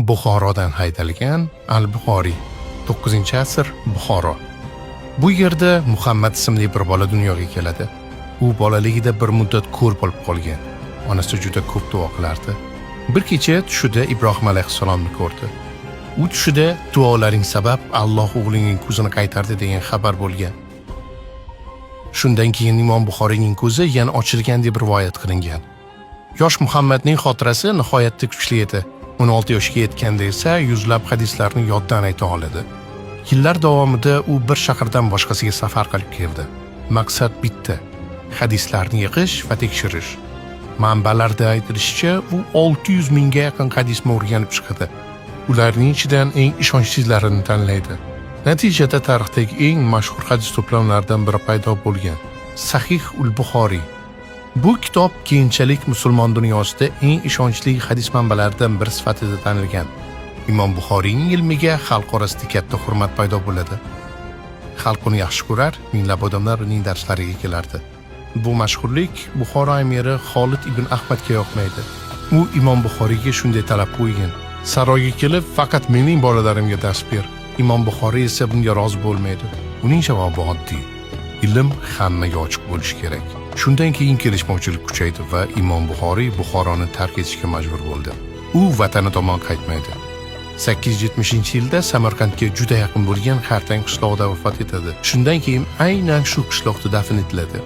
Buxorodan haydalgan Al-Buxoriy 9-asr Buxoro. Bu yerda Muhammad ismli bir bola dunyoga keladi. U bolaligida bir muddat ko'r bo'lib qolgan. Onasi juda ko'p duo qilardi. Bir kecha tushida Ibrohim alayhissalomni ko'rdi. U tushida duolaring sabab Alloh o'g'lining ko'zini qaytardi degan xabar bo'lgan. Shundan keyin Imom Buxoriyning ko'zi yana ochilgan deb rivoyat qilingan. Yosh Muhammadning xotirasi nihoyatda kuchli edi. 16 yoshga yetganda esa yuzlab hadislarni yoddan ayta oladi. Yillar davomida u bir shahardan boshqasiga safar qilib keldi. Maqsad bitta: hadislarni yig'ish va tekshirish. Manbalarda aytilishicha, u 600 mingga yaqin hadisni o'rganib chiqadi. Ularning ichidan eng ishonchlilarini tanlaydi. Natijada tarixdagi eng mashhur hadis to'plamlaridan biri paydo bo'lgan Sahih ul-Buxoriy. Bu kitob keyinchalik musulmon dunyosida eng ishonchli hadis manbalaridan biri sifatida tanilgan. Imom Buxoriyning ilmiga xalq orasida katta hurmat paydo bo'ladi. Xalq uni yaxshi ko'rar, minglab odamlar uning darslariga kelardi. Bu mashhurlik Buxoro amiri Xolid ibn Ahmadga yoqmaydi. U Imom Buxoriyga shunday talab qo'ygan: saroyga kelib, faqat mening bolalarimga dars ber. Imom Buxoriy esa bunga rozi bo'lmaydi. Uning javobi oddiy: ilm hammaga ochiq bo'lishi kerak. Shundan keyin kelishmovchilik kuchaydi va Imom Buxoriy Buxoroni tark etishga majbur bo'ldi. U vatani tomon qaytmaydi. 870-yilda Samarqandga juda yaqin bo'lgan Xartang qishlog'ida vafot etadi. Shundan keyin aynan shu qishloqda dafn etiladi.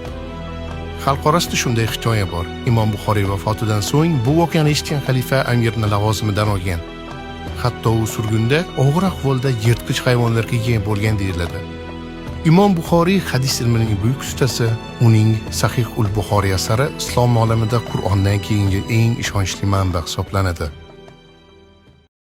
Xalq orasida shunday hikoya bor: Imom Buxoriy vafotidan so'ng bu voqeani eshitgan xalifa amirni lavozimidan olgan. Hatto u surgunda og'ir ahvolda yirtqich hayvonlarga yem bo'lgan deyiladi. Imom Buxoriy hadis ilmining buyuk ustasi. Uning Sahih ul-Buxoriy asari islom olamida Qur'ondan keyingi eng ishonchli manba hisoblanadi.